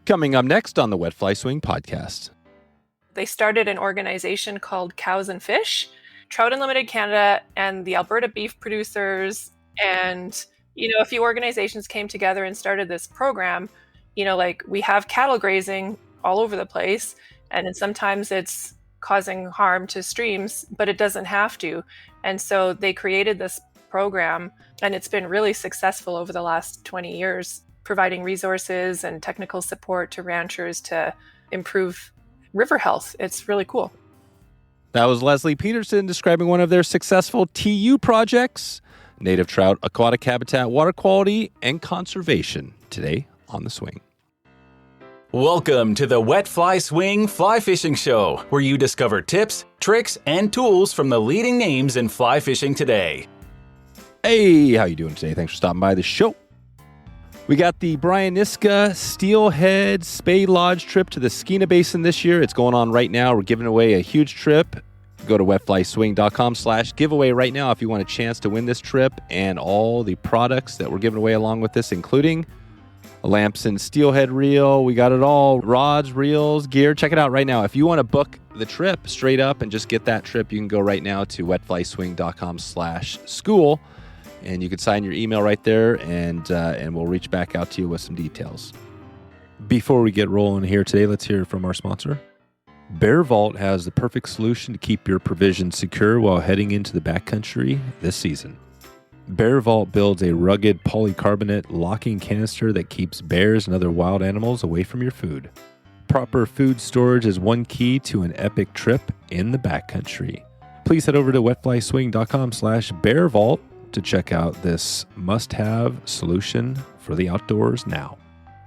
Coming up next on the Wet Fly Swing podcast. They started an organization called Cows and Fish, Trout Unlimited Canada, and the Alberta beef producers, and a few organizations came together and started this program. Like we have cattle grazing all over the place, and then sometimes it's causing harm to streams, but it doesn't have to. And so they created this program, and it's been really successful over the last 20 years, providing resources and technical support to ranchers to improve river health. It's really cool. That was Lesley Peterson describing one of their successful TU projects, native trout, aquatic habitat, water quality, and conservation, today on The Swing. Welcome to the Wet Fly Swing Fly Fishing Show, where you discover tips, tricks, and tools from the leading names in fly fishing today. Hey, how you doing today? Thanks for stopping by the show. We got the Brian Niska Steelhead Spade Lodge trip to the Skeena Basin this year. It's going on right now. We're giving away a huge trip. Go to wetflyswing.com/giveaway right now if you want a chance to win this trip and all the products that we're giving away along with this, including a Lamson steelhead reel. We got it all. Rods, reels, gear. Check it out right now. If you want to book the trip straight up and just get that trip, you can go right now to wetflyswing.com/school. And you can sign your email right there, and we'll reach back out to you with some details. Before we get rolling here today, let's hear from our sponsor. BearVault has the perfect solution to keep your provisions secure while heading into the backcountry this season. BearVault builds a rugged polycarbonate locking canister that keeps bears and other wild animals away from your food. Proper food storage is one key to an epic trip in the backcountry. Please head over to wetflyswing.com/BearVault to check out this must-have solution for the outdoors now.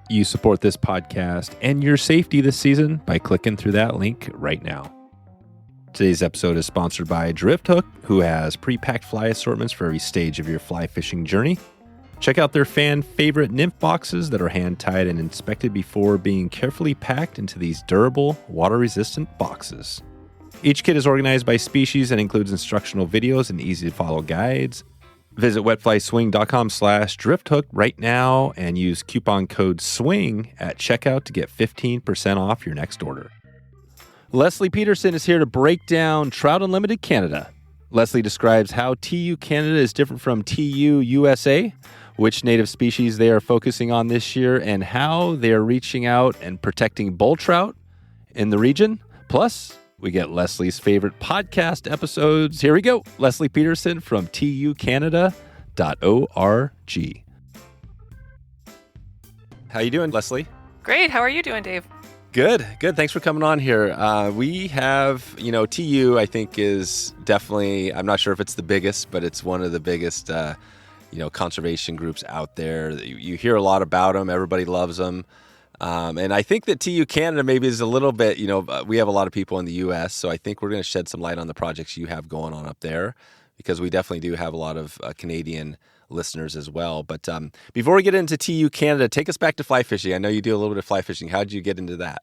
You support this podcast and your safety this season by clicking through that link right now. Today's episode is sponsored by Drifthook, who has pre-packed fly assortments for every stage of your fly fishing journey. Check out their fan favorite nymph boxes that are hand-tied and inspected before being carefully packed into these durable, water-resistant boxes. Each kit is organized by species and includes instructional videos and easy-to-follow guides. Visit wetflyswing.com/drifthook right now and use coupon code SWING at checkout to get 15% off your next order. Lesley Peterson is here to break down Trout Unlimited Canada. Lesley describes how TU Canada is different from TU USA, which native species they are focusing on this year, and how they are reaching out and protecting bull trout in the region. Plus, we get Lesley's favorite podcast episodes. Here we go. Lesley Peterson from tucanada.org. How you doing, Lesley? Great. How are you doing, Dave? Good. Thanks for coming on here. We have, TU, I think, is definitely, I'm not sure if it's the biggest, but it's one of the biggest, conservation groups out there. You hear a lot about them. Everybody loves them. And I think that TU Canada maybe is a little bit, we have a lot of people in the U.S., so I think we're going to shed some light on the projects you have going on up there, because we definitely do have a lot of Canadian listeners as well. But before we get into TU Canada, take us back to fly fishing. I know you do a little bit of fly fishing. How did you get into that?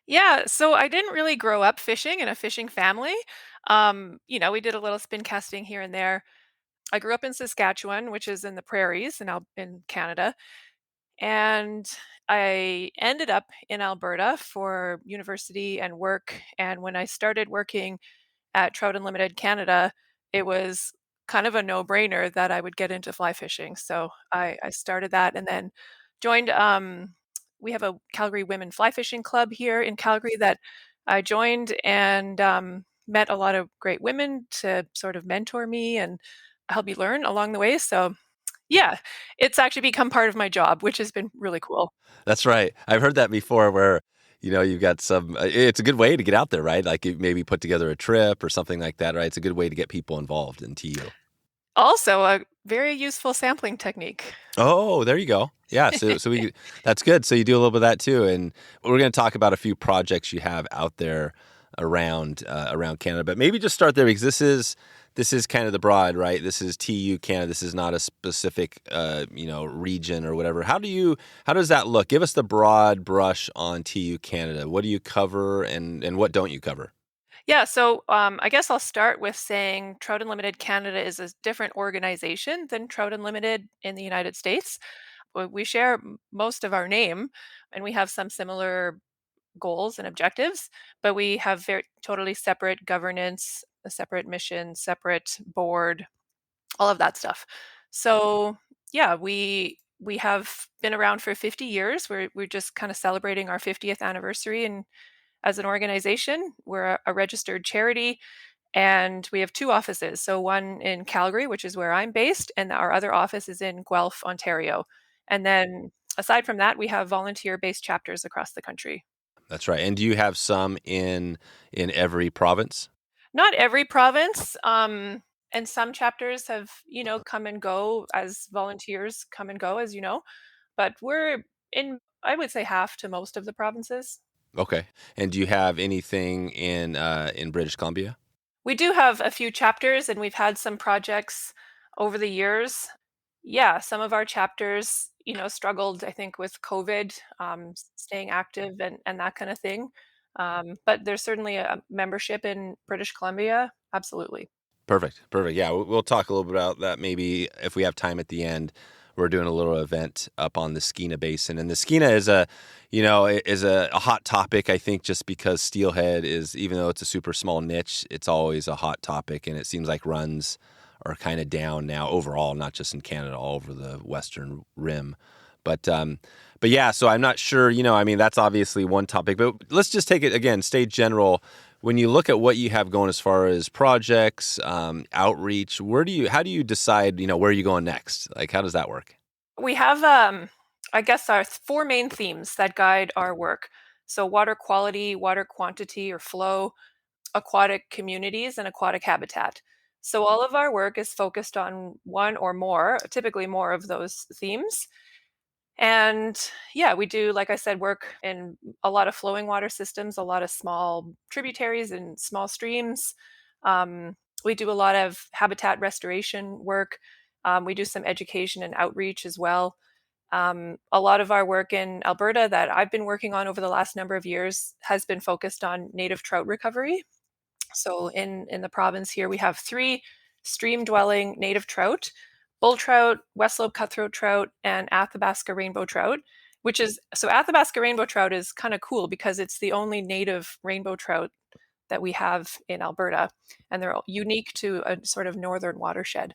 Yeah, so I didn't really grow up fishing in a fishing family. We did a little spin casting here and there. I grew up in Saskatchewan, which is in the prairies in Canada. And I ended up in Alberta for university and work. And when I started working at Trout Unlimited Canada, it was kind of a no-brainer that I would get into fly fishing. So I started that and then joined. We have a Calgary Women Fly Fishing Club here in Calgary that I joined, and met a lot of great women to sort of mentor me and help me learn along the way. So yeah, it's actually become part of my job, which has been really cool. That's right. I've heard that before where, you've got some, it's a good way to get out there, right? Like you maybe put together a trip or something like that, right? It's a good way to get people involved in TU. Also, a very useful sampling technique. Oh, there you go. Yeah, so that's good. So you do a little bit of that too, and we're going to talk about a few projects you have out there around Canada. But maybe just start there, because this is kind of the broad, right? This is TU Canada. This is not a specific region or whatever. How does that look? Give us the broad brush on TU Canada. What do you cover and what don't you cover? Yeah, so I guess I'll start with saying Trout Unlimited Canada is a different organization than Trout Unlimited in the United States. we share most of our name, and we have some similar goals and objectives, but we have very totally separate governance, a separate mission, separate board, all of that stuff. So yeah, we have been around for 50 years. We're just kind of celebrating our 50th anniversary, and as an organization, we're a registered charity, and we have two offices. So one in Calgary, which is where I'm based, and our other office is in Guelph, Ontario. And then aside from that, we have volunteer-based chapters across the country. That's right. And do you have some in every province? Not every province, and some chapters have, come and go as volunteers come and go, as you know, but we're in, I would say, half to most of the provinces. Okay. And do you have anything in British Columbia? We do have a few chapters, and we've had some projects over the years. Yeah, some of our chapters, struggled, I think, with COVID, staying active and that kind of thing. But there's certainly a membership in British Columbia. Absolutely. Perfect. Perfect. Yeah, we'll talk a little bit about that maybe if we have time at the end. We're doing a little event up on the Skeena Basin, and the Skeena is a hot topic. I think just because steelhead is, even though it's a super small niche, it's always a hot topic, and it seems like runs are kind of down now overall, not just in Canada, all over the Western Rim. But yeah, so I'm not sure. I mean, that's obviously one topic, but let's just take it again. Stay general. When you look at what you have going as far as projects, outreach, how do you decide, where are you going next? Like, how does that work? We have, I guess, our four main themes that guide our work. So water quality, water quantity or flow, aquatic communities, and aquatic habitat. So all of our work is focused on one or more, typically more of those themes. And yeah, we do, like I said, work in a lot of flowing water systems, a lot of small tributaries and small streams. We do a lot of habitat restoration work. We do some education and outreach as well. A lot of our work in Alberta that I've been working on over the last number of years has been focused on native trout recovery. So in the province here, we have 3 stream-dwelling native trout: bull trout, West Slope cutthroat trout, and Athabasca rainbow trout, so Athabasca rainbow trout is kind of cool because it's the only native rainbow trout that we have in Alberta, and they're unique to a sort of northern watershed.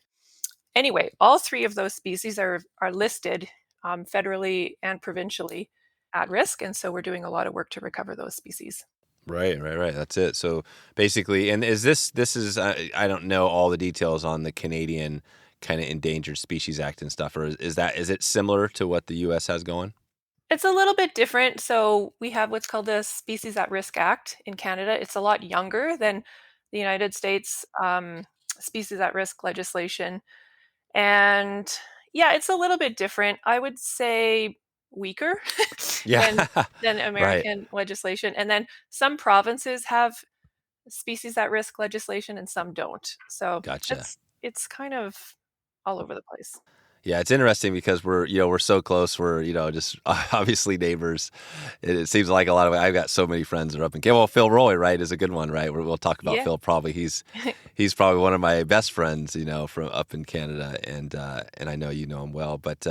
Anyway, all 3 of those species are listed federally and provincially at risk, and so we're doing a lot of work to recover those species. Right. That's it. So basically, and is this is I don't know all the details on the Canadian kind of Endangered Species Act and stuff, or is it similar to what the U.S. has going? It's a little bit different. So we have what's called the Species at Risk Act in Canada. It's a lot younger than the United States species at risk legislation. And yeah, it's a little bit different. I would say weaker Yeah. than American legislation. And then some provinces have species at risk legislation and some don't. So Gotcha. it's kind of all over the place. Yeah, it's interesting because we're so close. We're, just obviously neighbors. It seems like I've got so many friends that are up in Canada. Well, Phil Rowley, right, is a good one, right? We'll talk about Phil probably. He's probably one of my best friends, from up in Canada, and I know you know him well. But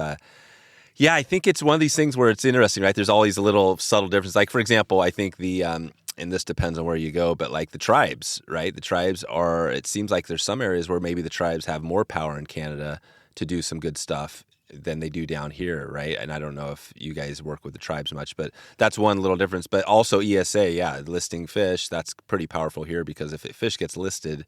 yeah, I think it's one of these things where it's interesting, right? There's all these little subtle differences. Like, for example, I think and this depends on where you go, but like the tribes, right? The tribes it seems like there's some areas where maybe the tribes have more power in Canada to do some good stuff than they do down here, right? And I don't know if you guys work with the tribes much, but that's one little difference. But also ESA, yeah, listing fish, that's pretty powerful here because if fish gets listed,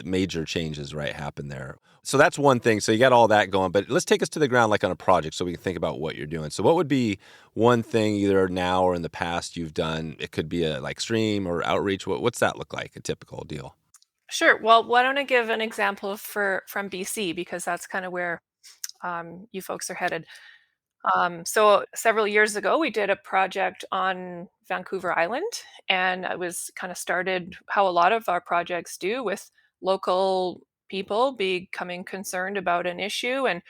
major changes, right, happen there. So that's one thing. So you got all that going, but let's take us to the ground like on a project so we can think about what you're doing. So what would be one thing either now or in the past you've done? It could be a like stream or outreach. What's that look like, a typical deal? Sure. Well, why don't I give an example from BC, because that's kind of where you folks are headed. So several years ago, we did a project on Vancouver Island, and it was kind of started how a lot of our projects do, with local people becoming concerned about an issue and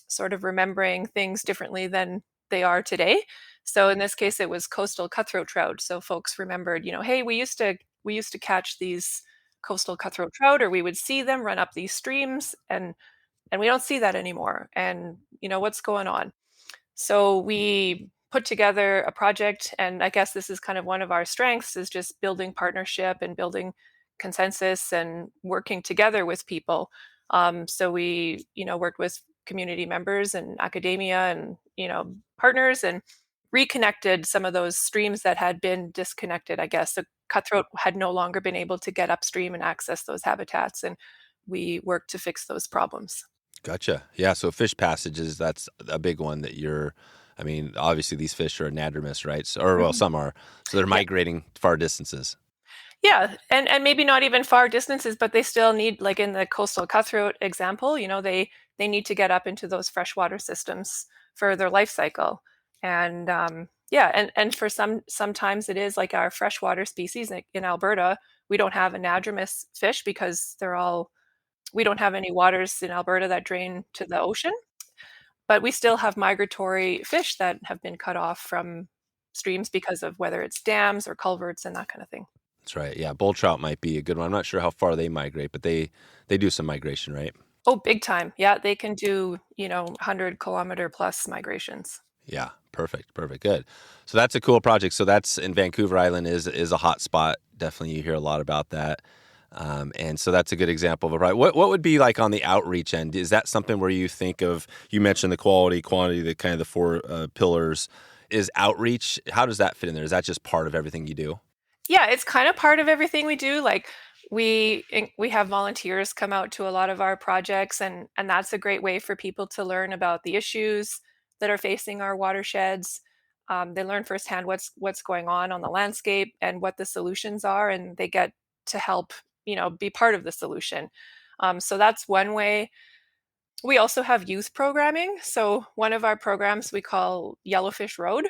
sort of remembering things differently than they are today. So in this case, it was coastal cutthroat trout. So folks remembered, hey, we used to catch these coastal cutthroat trout, or we would see them run up these streams, and we don't see that anymore. And what's going on? So we put together a project, and I guess this is kind of one of our strengths, is just building partnership and building consensus and working together with people. So we, worked with community members and academia and, partners, and reconnected some of those streams that had been disconnected, I guess. The cutthroat had no longer been able to get upstream and access those habitats, and we worked to fix those problems. Gotcha. Yeah. So fish passages, that's a big one obviously these fish are anadromous, right? So, some are. So they're migrating far distances. Yeah, and maybe not even far distances, but they still need, like in the coastal cutthroat example, they need to get up into those freshwater systems for their life cycle. And and for sometimes it is like our freshwater species in Alberta, we don't have anadromous fish because we don't have any waters in Alberta that drain to the ocean, but we still have migratory fish that have been cut off from streams because of whether it's dams or culverts and that kind of thing. That's right. Yeah. Bull trout might be a good one. I'm not sure how far they migrate, but they do some migration, right? Oh, big time. Yeah, they can do, 100-kilometer plus migrations. Yeah. Perfect. Good. So that's a cool project. So that's in Vancouver Island is a hot spot. Definitely you hear a lot about that. And so that's a good example of a project. What would be like on the outreach end? Is that something where you think of, you mentioned the quality, quantity, the kind of the four pillars. Is outreach, how does that fit in there? Is that just part of everything you do? Yeah, it's kind of part of everything we do. Like we have volunteers come out to a lot of our projects, and that's a great way for people to learn about the issues that are facing our watersheds. They learn firsthand what's going on the landscape and what the solutions are, and they get to help, be part of the solution. So that's one way. We also have youth programming. So one of our programs we call Yellowfish Road,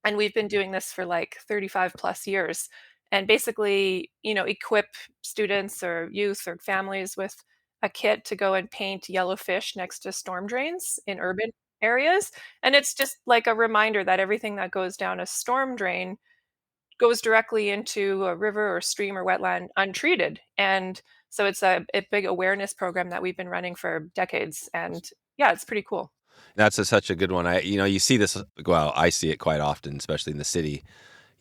and we've been doing this for like 35 plus years, and basically, equip students or youth or families with a kit to go and paint yellowfish next to storm drains in urban areas. And it's just like a reminder that everything that goes down a storm drain goes directly into a river or stream or wetland untreated. And so it's a big awareness program that we've been running for decades. And yeah, it's pretty cool. That's such a good one. You see this, well, I see it quite often, especially in the city.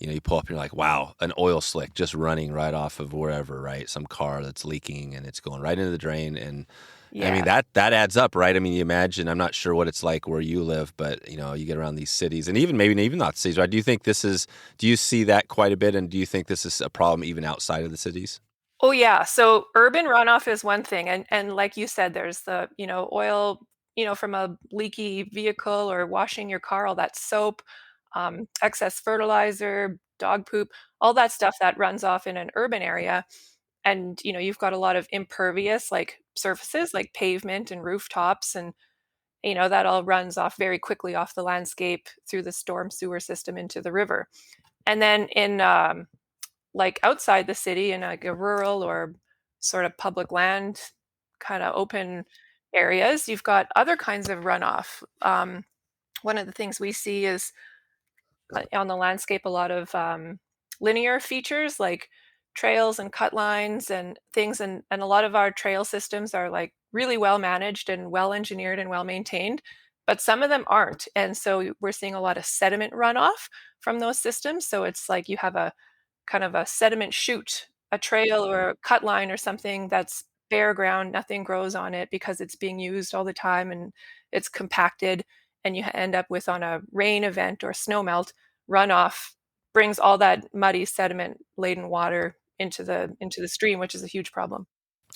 You pull up and you're like, wow, an oil slick just running right off of wherever, right? Some car that's leaking and it's going right into the drain. And Yeah. I mean, that adds up, right? I mean, you imagine, I'm not sure what it's like where you live, but you get around these cities and even not cities, right? Do you see that quite a bit? And do you think this is a problem even outside of the cities? Oh yeah. So urban runoff is one thing. And like you said, there's the, oil, from a leaky vehicle or washing your car, all that soap, excess fertilizer, dog poop, all that stuff that runs off in an urban area. And, you've got a lot of impervious like surfaces like pavement and rooftops, and, that all runs off very quickly off the landscape through the storm sewer system into the river. And then in like outside the city in like a rural or sort of public land kind of open areas, you've got other kinds of runoff. One of the things we see is on the landscape a lot of linear features like trails and cut lines and things, and a lot of our trail systems are like really well managed and well engineered and well maintained, but some of them aren't. And so we're seeing a lot of sediment runoff from those systems. So it's like you have a kind of a sediment chute, a trail or a cut line or something that's bare ground, nothing grows on it because it's being used all the time and it's compacted, and you end up with, on a rain event or snow melt, runoff brings all that muddy sediment laden water into the stream, which is a huge problem.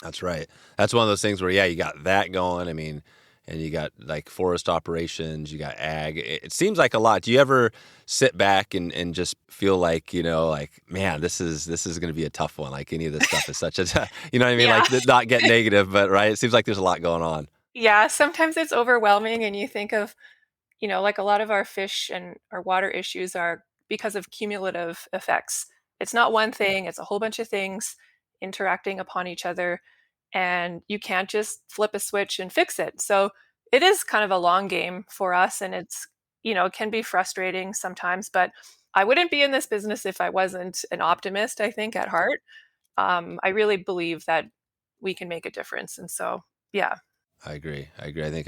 That's right. That's one of those things where, yeah, you got that going. I mean, and you got like forest operations, you got ag. It seems like a lot. Do you ever sit back and just feel like, like, man, this is going to be a tough one. Like any of this stuff is such a, you know what I mean? Yeah. Like not get negative, but right. It seems like there's a lot going on. Yeah, sometimes it's overwhelming, and you think of, like a lot of our fish and our water issues are because of cumulative effects. It's not one thing, it's a whole bunch of things interacting upon each other, and you can't just flip a switch and fix it. So it is kind of a long game for us, and it's, it can be frustrating sometimes, but I wouldn't be in this business if I wasn't an optimist, I think, at heart. I really believe that we can make a difference. And so, yeah. I agree. I think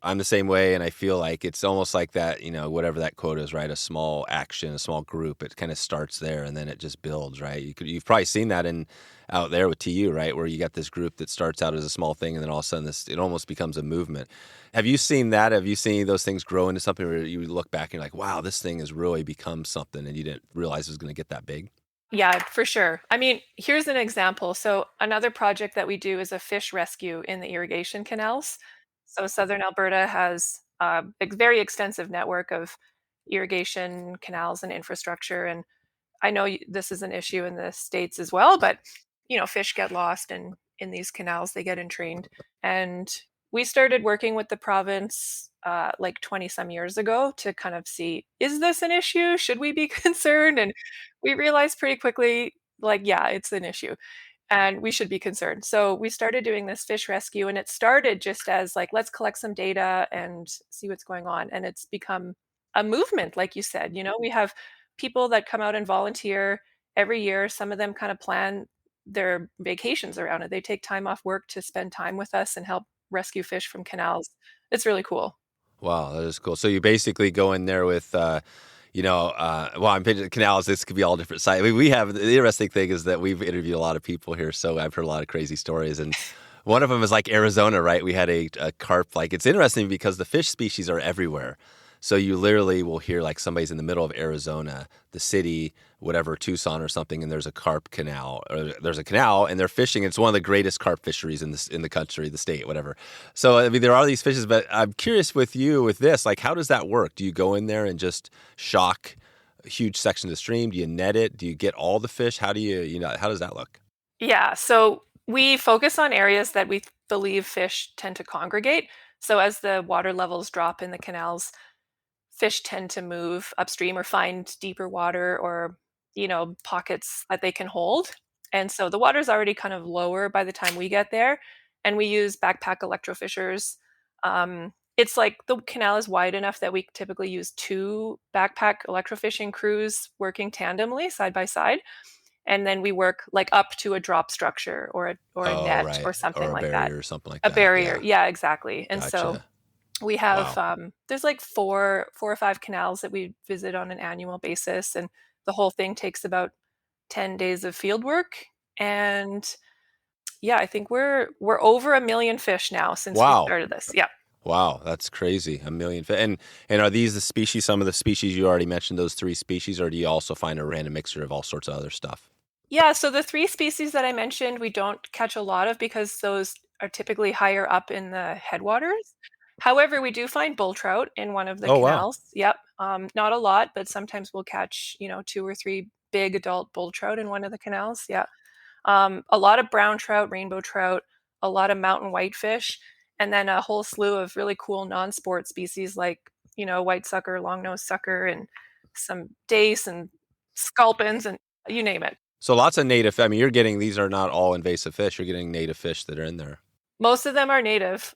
I'm the same way, and I feel like it's almost like that, whatever that quote is, right? A small action, a small group, it kind of starts there and then it just builds, right? You've probably seen that out there with TU, right? Where you got this group that starts out as a small thing and then all of a sudden it almost becomes a movement. Have you seen that? Have you seen those things grow into something where you look back and you're like, wow, this thing has really become something and you didn't realize it was going to get that big? Yeah, for sure. I mean, here's an example. So another project that we do is a fish rescue in the irrigation canals. So Southern Alberta has a very extensive network of irrigation canals and infrastructure. And I know this is an issue in the States as well, but fish get lost in these canals, they get entrained. And we started working with the province like 20 some years ago to kind of see, is this an issue? Should we be concerned? And we realized pretty quickly, like, yeah, it's an issue and we should be concerned. So we started doing this fish rescue, and it started just as like, let's collect some data and see what's going on. And it's become a movement, like you said. We have people that come out and volunteer every year. Some of them kind of plan their vacations around it. They take time off work to spend time with us and help rescue fish from canals. It's really cool. Wow, that is cool. So you basically go in there with, I'm picturing canals. This could be all different sides. We have, the interesting thing is that we've interviewed a lot of people here, so I've heard a lot of crazy stories. And one of them is like Arizona, right? We had a carp. Like, it's interesting because the fish species are everywhere. So you literally will hear like somebody's in the middle of Arizona, the city, whatever, Tucson or something, and there's a carp canal, or there's a canal, and they're fishing. It's one of the greatest carp fisheries in the country, the state, whatever. So I mean, there are these fishes, but I'm curious with this, like, how does that work? Do you go in there and just shock a huge section of the stream? Do you net it? Do you get all the fish? How do how does that look? Yeah, so we focus on areas that we believe fish tend to congregate. So as the water levels drop in the canals, fish tend to move upstream or find deeper water or, pockets that they can hold. And so the water's already kind of lower by the time we get there. And we use backpack electrofishers. It's like the canal is wide enough that we typically use 2 backpack electrofishing crews working tandemly side by side. And then we work like up to a drop structure or a net Right. or something like that. Or a barrier or something like A that. barrier. Yeah, exactly. And so Gotcha. we have Wow. there's like 4 or 5 canals that we visit on an annual basis, and the whole thing takes about 10 days of field work. And yeah, I think we're over 1 million fish now since we Wow. started this. Yeah. Wow, that's crazy. 1 million fish. And are these some of the species you already mentioned, those 3 species, or do you also find a random mixture of all sorts of other stuff? Yeah, so the 3 species that I mentioned, we don't catch a lot of because those are typically higher up in the headwaters. However, we do find bull trout in one of the Oh, wow. canals. Yep. Not a lot, but sometimes we'll catch, 2 or 3 big adult bull trout in one of the canals. Yeah. A lot of brown trout, rainbow trout, a lot of mountain whitefish, and then a whole slew of really cool non-sport species like, white sucker, long-nosed sucker, and some dace and sculpins and you name it. So lots of native. I mean, these are not all invasive fish. You're getting native fish that are in there. Most of them are native,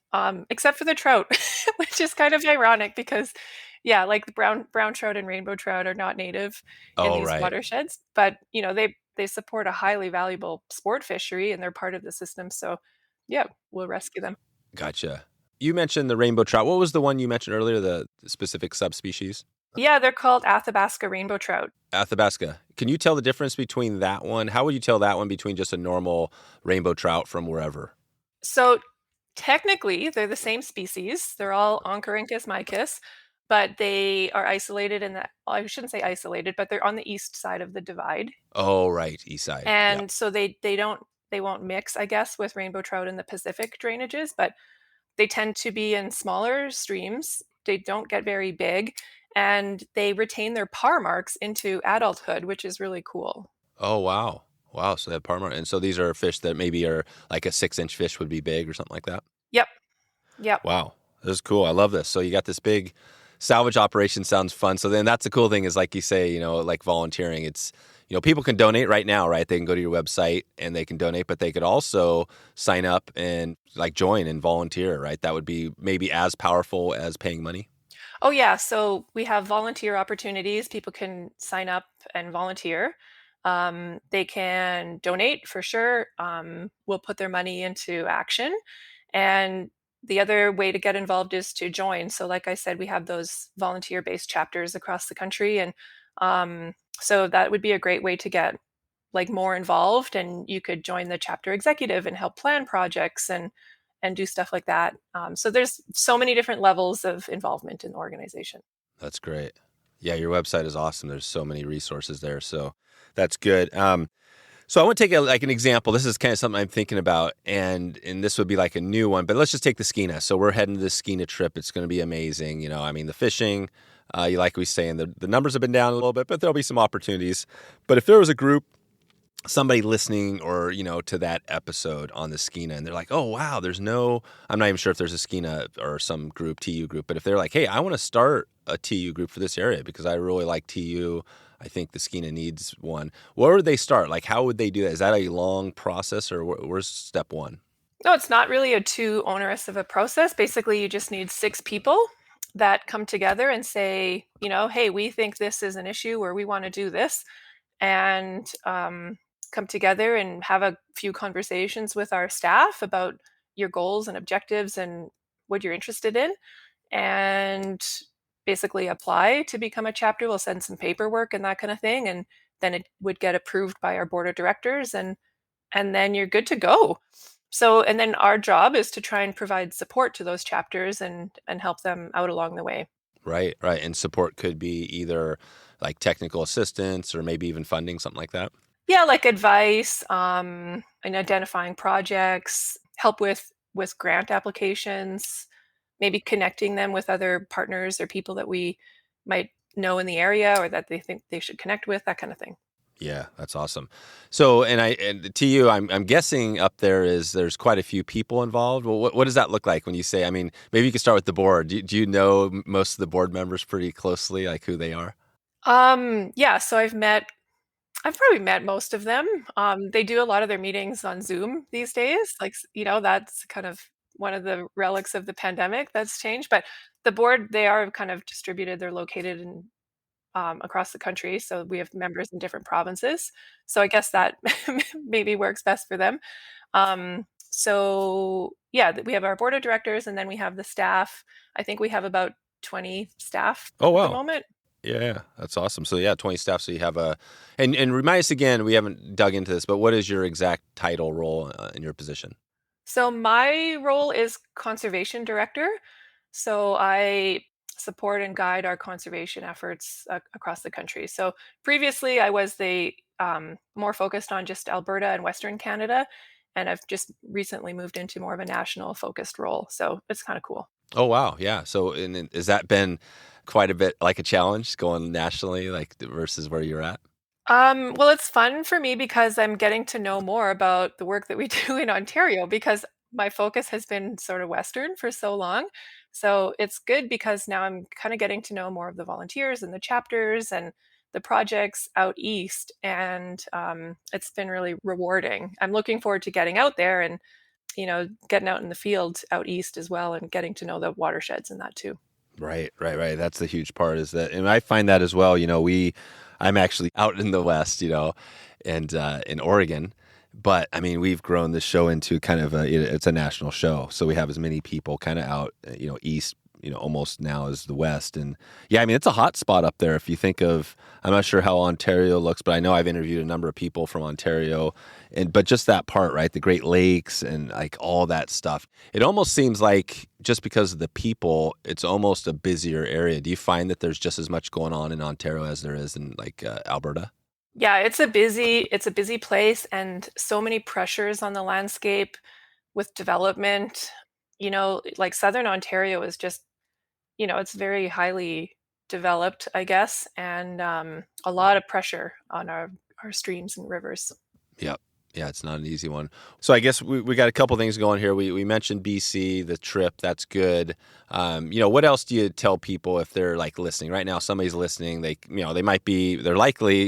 except for the trout, which is kind of ironic because, yeah, like the brown trout and rainbow trout are not native in Oh, these right. watersheds, but they support a highly valuable sport fishery and they're part of the system. So, yeah, we'll rescue them. Gotcha. You mentioned the rainbow trout. What was the one you mentioned earlier, the specific subspecies? Yeah, they're called Athabasca Rainbow Trout. Athabasca. Can you tell the difference between that one? How would you tell that one between just a normal rainbow trout from wherever? So technically, they're the same species. They're all Oncorhynchus micus, but they are isolated in the, well, I shouldn't say isolated, but they're on the east side of the divide. Oh, right. East side. Yep. And so they won't mix, I guess, with rainbow trout in the Pacific drainages, but they tend to be in smaller streams. They don't get very big, and they retain their parr marks into adulthood, which is really cool. Oh, wow. Wow. So they have parma. And so these are fish that maybe are like a 6-inch fish would be big or something like that? Yep. Yep. Wow. This is cool. I love this. So you got this big salvage operation. Sounds fun. So then that's the cool thing is, like you say, like volunteering. It's, people can donate right now, right? They can go to your website and they can donate, but they could also sign up and like join and volunteer, right? That would be maybe as powerful as paying money. Oh, yeah. So we have volunteer opportunities. People can sign up and volunteer. They can donate for sure. We'll put their money into action. And The other way to get involved is to join. So like I said, we have those volunteer-based chapters across the country. And so that would be a great way to get like more involved, and you could join the chapter executive and help plan projects and do stuff like that. So there's so many different levels of involvement in the organization. That's great. Yeah, your website is awesome. There's so many resources there. So that's good. So I want to take an example. This is kind of something I'm thinking about, and this would be like a new one, but let's just take the Skeena. So we're heading to the Skeena trip. It's going to be amazing. I mean, the fishing, like we saying, the numbers have been down a little bit, but there'll be some opportunities. But if there was a group, somebody listening or, to that episode on the Skeena, and they're like, oh, wow, I'm not even sure if there's a Skeena or some group, TU group, but if they're like, hey, I want to start a TU group for this area because I really like TU, I think the Skeena needs one. Where would they start? Like, how would they do that? Is that a long process, or where's step one? No, it's not really too onerous of a process. Basically, you just need 6 people that come together and say, hey, we think this is an issue, or we want to do this, and come together and have a few conversations with our staff about your goals and objectives and what you're interested in, and basically apply to become a chapter. We'll send some paperwork and that kind of thing, and then it would get approved by our board of directors, and then you're good to go. So, and then our job is to try and provide support to those chapters and help them out along the way. Right. And support could be either like technical assistance or maybe even funding, something like that. Yeah, like advice, in identifying projects, help with grant applications, maybe connecting them with other partners or people that we might know in the area or that they think they should connect with, that kind of thing. Yeah, that's awesome. So, and to you, I'm guessing up there's quite a few people involved. Well, what does that look like when you say? I mean, maybe you could start with the board. Do you know most of the board members pretty closely, like who they are? Yeah. So I've probably met most of them. They do a lot of their meetings on Zoom these days. Like, that's kind of one of the relics of the pandemic that's changed. But the board, they are kind of distributed. They're located in across the country. So we have members in different provinces. So I guess that maybe works best for them. So yeah, we have our board of directors, and then we have the staff. I think we have about 20 staff Oh, wow. at the moment. Yeah, that's awesome. So yeah, 20 staff. So you have and remind us again, we haven't dug into this, but what is your exact title role in your position? So my role is conservation director. So I support and guide our conservation efforts across the country. So previously I was the more focused on just Alberta and Western Canada, and I've just recently moved into more of a national focused role. So it's kind of cool. Oh, wow. Yeah. So has that been quite a bit like a challenge going nationally, like versus where you're at? Well, it's fun for me because I'm getting to know more about the work that we do in Ontario, because my focus has been sort of Western for so long. So it's good because now I'm kind of getting to know more of the volunteers and the chapters and the projects out east. And it's been really rewarding. I'm looking forward to getting out there and, getting out in the field out east as well, and getting to know the watersheds and that too. Right. That's the huge part, is that, and I find that as well. I'm actually out in the West, and in Oregon. But I mean, we've grown this show into kind of it's a national show. So we have as many people kind of out, east, almost now as the West. And yeah, I mean, it's a hot spot up there. If you think of, I'm not sure how Ontario looks, but I know I've interviewed a number of people from Ontario, but just that part, right? The Great Lakes and like all that stuff. It almost seems like just because of the people, it's almost a busier area. Do you find that there's just as much going on in Ontario as there is in like Alberta? Yeah, it's a busy place, and so many pressures on the landscape with development. Like Southern Ontario is just, it's very highly developed, I guess, and a lot of pressure on our streams and rivers. Yep. Yeah, it's not an easy one. So I guess we got a couple things going here. We mentioned BC, the trip. That's good. What else do you tell people if they're like listening right now? Somebody's listening. They're likely,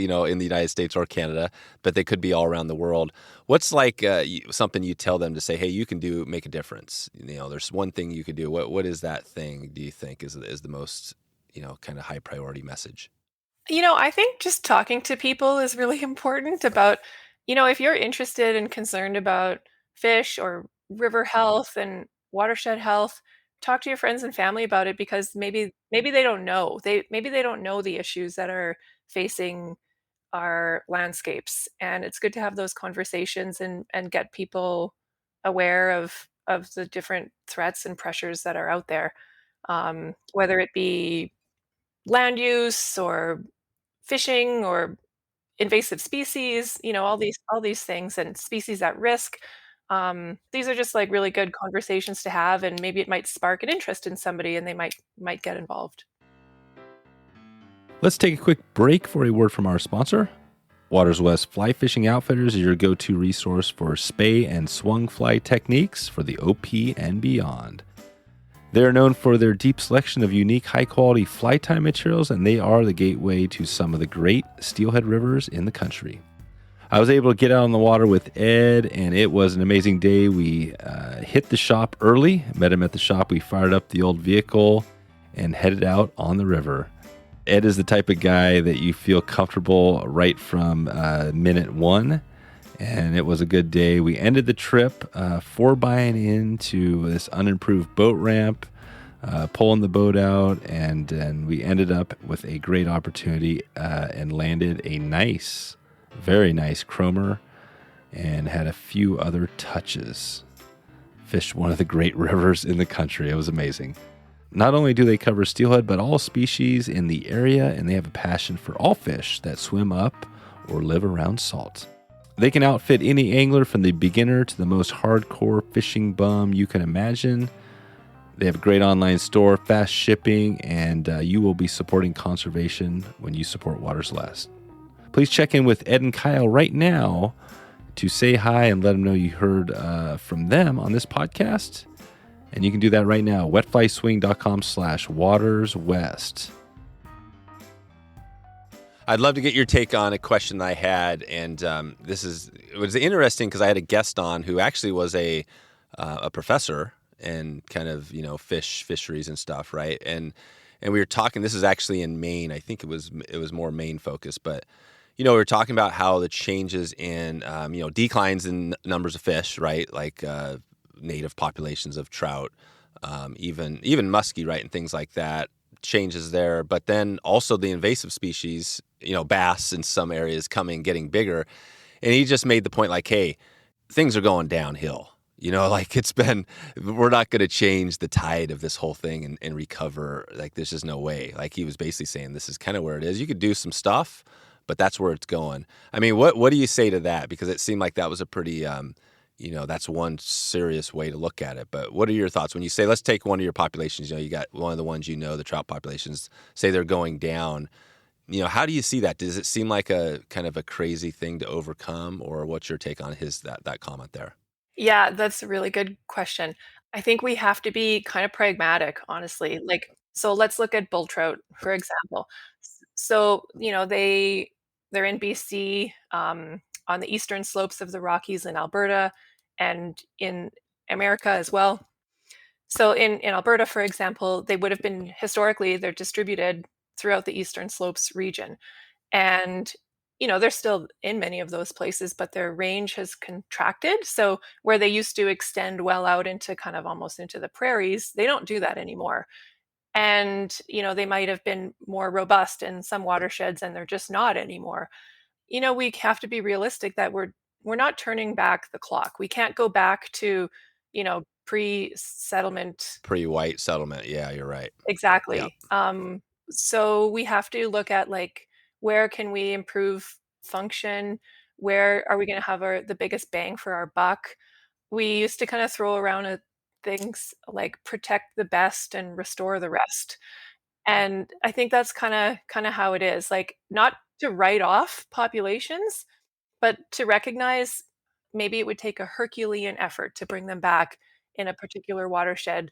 in the United States or Canada, but they could be all around the world. What's like something you tell them to say, hey, you can make a difference? There's one thing you could do. What is that thing? Do you think is the most, kind of high priority message? I think just talking to people is really important about, if you're interested and concerned about fish or river health and watershed health. Talk to your friends and family about it, because maybe they don't know. Maybe they don't know the issues that are facing our landscapes, and it's good to have those conversations and get people aware of the different threats and pressures that are out there, whether it be land use or fishing or invasive species, all these things, and species at risk. These are just like really good conversations to have, and maybe it might spark an interest in somebody, and they might get involved. Let's take a quick break for a word from our sponsor. Waters West Fly Fishing Outfitters is your go-to resource for spay and swung fly techniques for the OP and beyond. They are known for their deep selection of unique, high-quality fly tie materials, and they are the gateway to some of the great steelhead rivers in the country. I was able to get out on the water with Ed, and it was an amazing day. We hit the shop early, met him at the shop. We fired up the old vehicle and headed out on the river. Ed is the type of guy that you feel comfortable right from minute one, and it was a good day. We ended the trip 4-bying into this unimproved boat ramp, pulling the boat out, and then we ended up with a great opportunity and landed a nice, very nice chromer and had a few other touches. Fished one of the great rivers in the country. It was amazing. Not only do they cover steelhead, but all species in the area, and they have a passion for all fish that swim up or live around salt. They can outfit any angler from the beginner to the most hardcore fishing bum you can imagine. They have a great online store, fast shipping, and you will be supporting conservation when you support Waters West. Please check in with Ed and Kyle right now to say hi and let them know you heard from them on this podcast. And you can do that right now, wetflyswing.com/waterswest. I'd love to get your take on a question I had, and it was interesting because I had a guest on who actually was a professor and kind of fisheries and stuff, right? And we were talking. This is actually in Maine. I think it was more Maine focused, but we were talking about how the changes in declines in numbers of fish, right? Like native populations of trout, even muskie, right, and things like that. Changes there, but then also the invasive species, bass in some areas getting bigger. And he just made the point like, hey, things are going downhill. We're not going to change the tide of this whole thing and recover. Like, there's just no way. Like, he was basically saying this is kind of where it is. You could do some stuff, but that's where it's going. I mean, what do you say to that? Because it seemed like that was a pretty, that's one serious way to look at it. But what are your thoughts when you say, let's take one of your populations, you got one of the ones, the trout populations, say they're going down, how do you see that? Does it seem like a kind of a crazy thing to overcome, or what's your take on that comment there? Yeah, that's a really good question. I think we have to be kind of pragmatic, honestly. So let's look at bull trout, for example. So, they're in BC, on the eastern slopes of the Rockies in Alberta, and in America as well. So in Alberta, for example, they would have been historically, they're distributed throughout the eastern slopes region. And, they're still in many of those places, but their range has contracted. So where they used to extend well out into kind of almost into the prairies, they don't do that anymore. And, they might have been more robust in some watersheds, and they're just not anymore. We have to be realistic that we're not turning back the clock. We can't go back to, pre-settlement. Pre-white settlement. Yeah, you're right. Exactly. Yeah. So we have to look at where can we improve function? Where are we going to have the biggest bang for our buck? We used to kind of throw around things like protect the best and restore the rest. And I think that's kind of how it is. Not to write off populations, but to recognize maybe it would take a Herculean effort to bring them back in a particular watershed.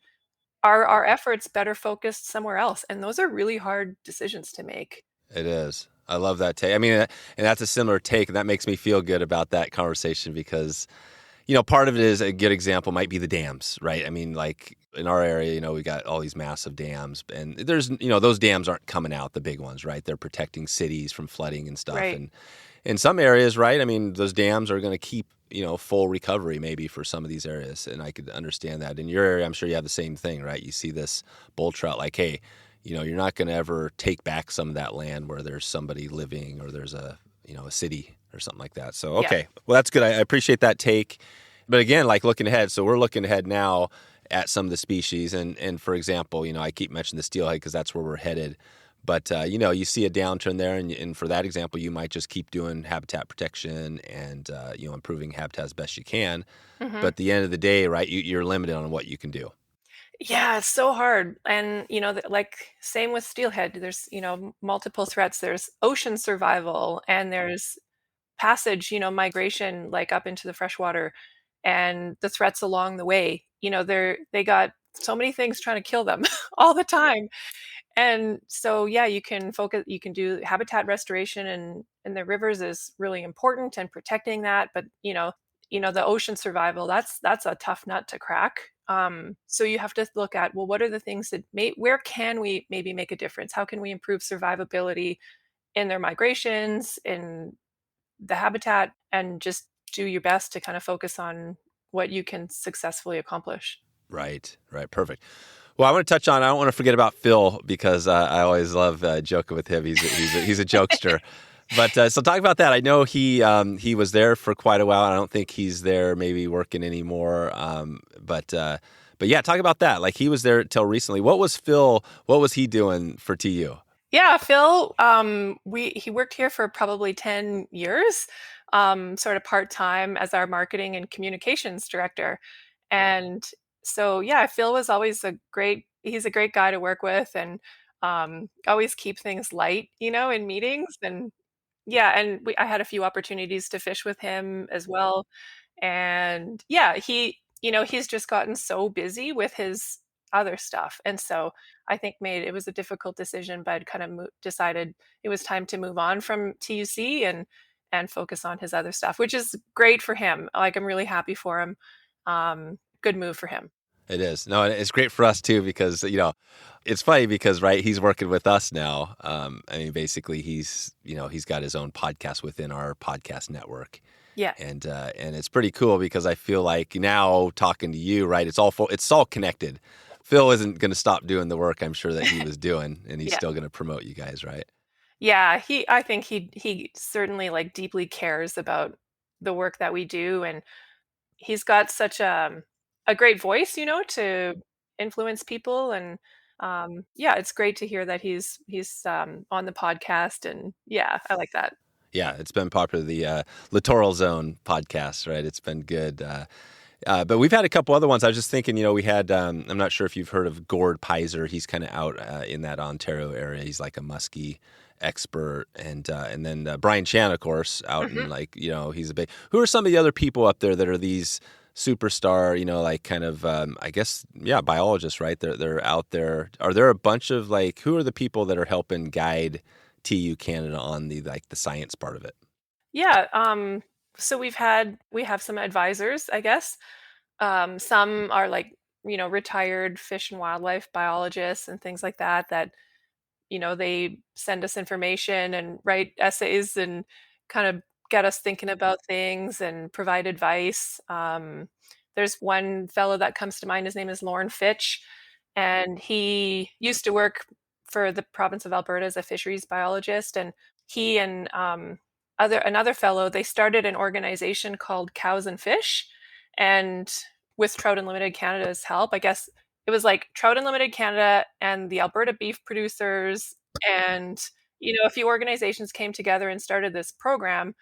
Are our efforts better focused somewhere else? And those are really hard decisions to make. It is. I love that take. I mean, and that's a similar take, and that makes me feel good about that conversation because, part of it is a good example might be the dams, right? I mean, like in our area, we got all these massive dams, and there's, those dams aren't coming out, the big ones, right? They're protecting cities from flooding and stuff. Right. And in some areas, right, I mean, those dams are going to keep full recovery maybe for some of these areas. And I could understand that. In your area, I'm sure you have the same thing, right? You see this bull trout like, hey, you're not going to ever take back some of that land where there's somebody living or there's a city or something like that. So, okay. Yeah. Well, that's good. I appreciate that take. But again, like looking ahead, so we're looking ahead now at some of the species. And for example, I keep mentioning the steelhead because that's where we're headed. But, you see a downturn there, and for that example, you might just keep doing habitat protection and, improving habitat as best you can. Mm-hmm. But at the end of the day, right, you're limited on what you can do. Yeah, it's so hard. And, like same with steelhead, there's, multiple threats. There's ocean survival and there's passage, migration, like up into the freshwater and the threats along the way. They got so many things trying to kill them all the time. And so, yeah, you can do habitat restoration and the rivers is really important and protecting that. But, the ocean survival, that's a tough nut to crack. So you have to look at, well, what are the things that where can we maybe make a difference? How can we improve survivability in their migrations, in the habitat, and just do your best to kind of focus on what you can successfully accomplish. Right. Perfect. Well, I want to touch on, I don't want to forget about Phil because I always love joking with him. He's a jokester. But so talk about that. I know he was there for quite a while. I don't think he's there maybe working anymore. But yeah, talk about that. Like he was there till recently. What was he doing for TU? Yeah, Phil, he worked here for probably 10 years, sort of part-time as our marketing and communications director. And so, yeah, Phil was always he's a great guy to work with and always keep things light, in meetings. And yeah, and I had a few opportunities to fish with him as well. And yeah, he's just gotten so busy with his other stuff. And so I think it was a difficult decision, but kind of decided it was time to move on from TUC and focus on his other stuff, which is great for him. Like, I'm really happy for him. Good move for him. It is. No, it's great for us too, because, it's funny because, right, he's working with us now. Basically he's got his own podcast within our podcast network. Yeah. And it's pretty cool because I feel like now talking to you, right, it's all connected. Phil isn't going to stop doing the work I'm sure that he was doing, and he's still going to promote you guys, right? Yeah, I think he certainly like deeply cares about the work that we do, and he's got such a great voice, to influence people, and it's great to hear that he's on the podcast, and yeah, I like that. Yeah, it's been popular, the Littoral Zone podcast, right? It's been good. But we've had a couple other ones. I was just thinking, we had, I'm not sure if you've heard of Gord Pizer. He's kind of out in that Ontario area. He's like a muskie expert. And then Brian Chan, of course, out in he's a big, who are some of the other people up there that are these superstar, like kind of, I guess, biologists, right? They're out there. Are there a bunch of who are the people that are helping guide TU Canada on the science part of it? Yeah. So we have some advisors, I guess. Some are retired fish and wildlife biologists and things like that, they send us information and write essays and kind of get us thinking about things and provide advice. There's one fellow that comes to mind. His name is Lorne Fitch, and he used to work for the province of Alberta as a fisheries biologist. And he and another fellow, they started an organization called Cows and Fish. And with Trout Unlimited Canada's help, I guess it was like Trout Unlimited Canada and the Alberta beef producers and, a few organizations came together and started this program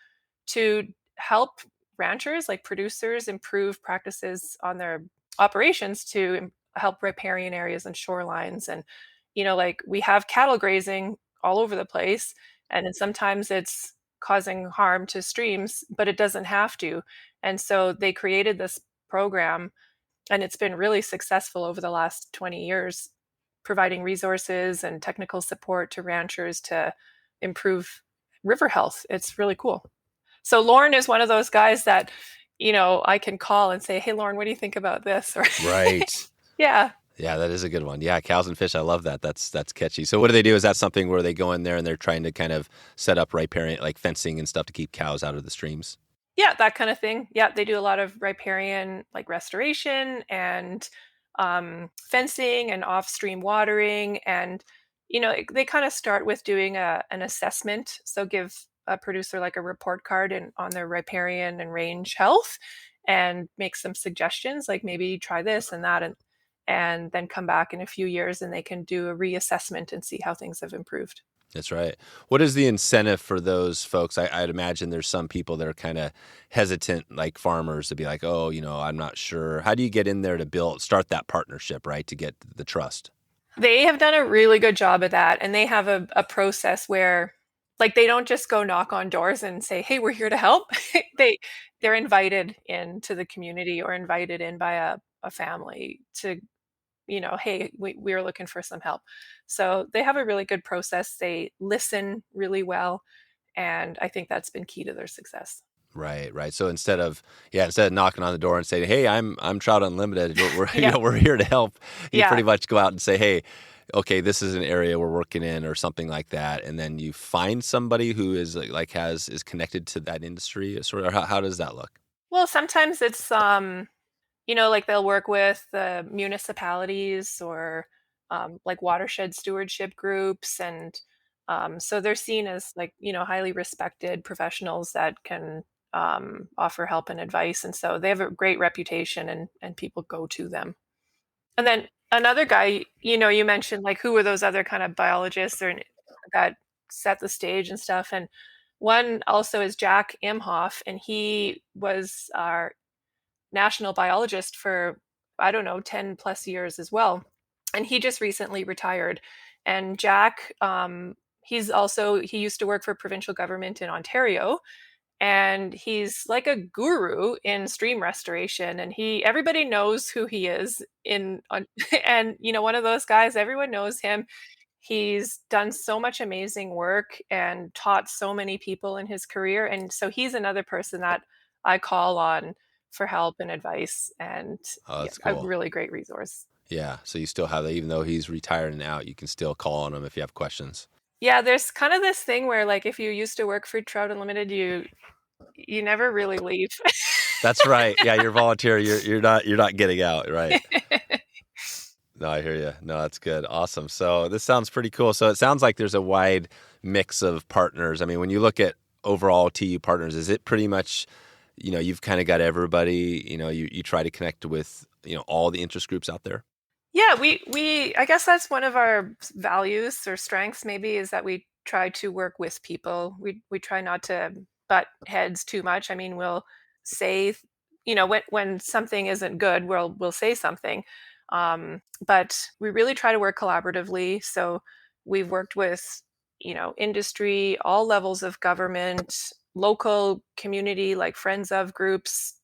to help ranchers, like producers, improve practices on their operations to help riparian areas and shorelines. And, we have cattle grazing all over the place, and then sometimes it's causing harm to streams, but it doesn't have to. And so they created this program, and it's been really successful over the last 20 years, providing resources and technical support to ranchers to improve river health. It's really cool. So Lorne is one of those guys that, I can call and say, hey, Lorne, what do you think about this? Right. Yeah. Yeah, that is a good one. Yeah, Cows and Fish. I love that. That's catchy. So what do they do? Is that something where they go in there and they're trying to kind of set up riparian, like fencing and stuff to keep cows out of the streams? Yeah, that kind of thing. Yeah, they do a lot of riparian like restoration and fencing and off-stream watering. And, they kind of start with doing an assessment. So give a producer like a report card on their riparian and range health and make some suggestions, like maybe try this and that, and then come back in a few years and they can do a reassessment and see how things have improved. That's right. What is the incentive for those folks? I'd imagine there's some people that are kind of hesitant, like farmers, to be like, oh, I'm not sure. How do you get in there to start that partnership, right, to get the trust? They have done a really good job of that. And they have a process where, like, they don't just go knock on doors and say, hey, we're here to help. They're invited into the community or invited in by a family to, hey, we're looking for some help. So they have a really good process. They listen really well. And I think that's been key to their success. Right. So instead of knocking on the door and saying, "Hey, I'm Trout Unlimited. We're Yeah. we're here to help," you Yeah. pretty much go out and say, "Hey, okay, this is an area we're working in," or something like that, and then you find somebody who is is connected to that industry. Sort of, how does that look? Well, sometimes it's like they'll work with the municipalities or like watershed stewardship groups, and so they're seen as like highly respected professionals that can offer help and advice, and so they have a great reputation, and people go to them. And then another guy, you mentioned like who were those other kind of biologists or that set the stage and stuff, and one also is Jack Imhof, and he was our national biologist for, I don't know, 10 plus years as well. And he just recently retired. And Jack, he used to work for provincial government in Ontario. And he's like a guru in stream restoration. And everybody knows who he is and one of those guys, everyone knows him. He's done so much amazing work and taught so many people in his career. And so he's another person that I call on for help and advice, and That's a cool. really great resource. Yeah. So you still have that, even though he's retired and out, you can still call on him if you have questions. Yeah, there's kind of this thing where like if you used to work for Trout Unlimited, you never really leave. That's right. Yeah, you're volunteer. You're not getting out, right? No, I hear you. No, that's good. Awesome. So this sounds pretty cool. So it sounds like there's a wide mix of partners. I mean, when you look at overall TU partners, is it pretty much, you've kind of got everybody, you try to connect with, all the interest groups out there? Yeah, I guess that's one of our values or strengths maybe, is that we try to work with people. We try not to butt heads too much. I mean, we'll say, when something isn't good, we'll say something. But we really try to work collaboratively. So we've worked with, industry, all levels of government, local community, like friends of groups,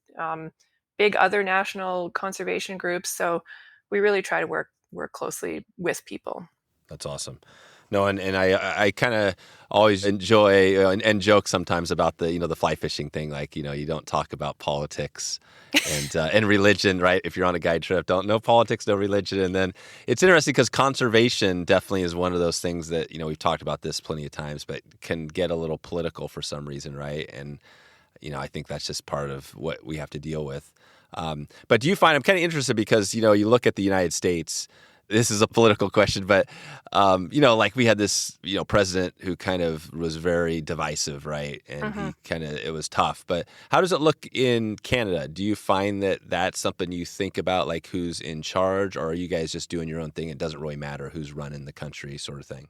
big other national conservation groups. So we really try to work closely with people. That's awesome. No, and I kind of always enjoy and joke sometimes about the fly fishing thing. Like, you don't talk about politics and religion, right? If you're on a guide trip, no politics, no religion. And then it's interesting because conservation definitely is one of those things that, we've talked about this plenty of times, but can get a little political for some reason, right? And, I think that's just part of what we have to deal with. But do you find, I'm kind of interested because, you look at the United States. This is a political question, but, like we had this, president who kind of was very divisive, right? And it was tough. But how does it look in Canada? Do you find that that's something you think about, like who's in charge, or are you guys just doing your own thing? It doesn't really matter who's running the country sort of thing?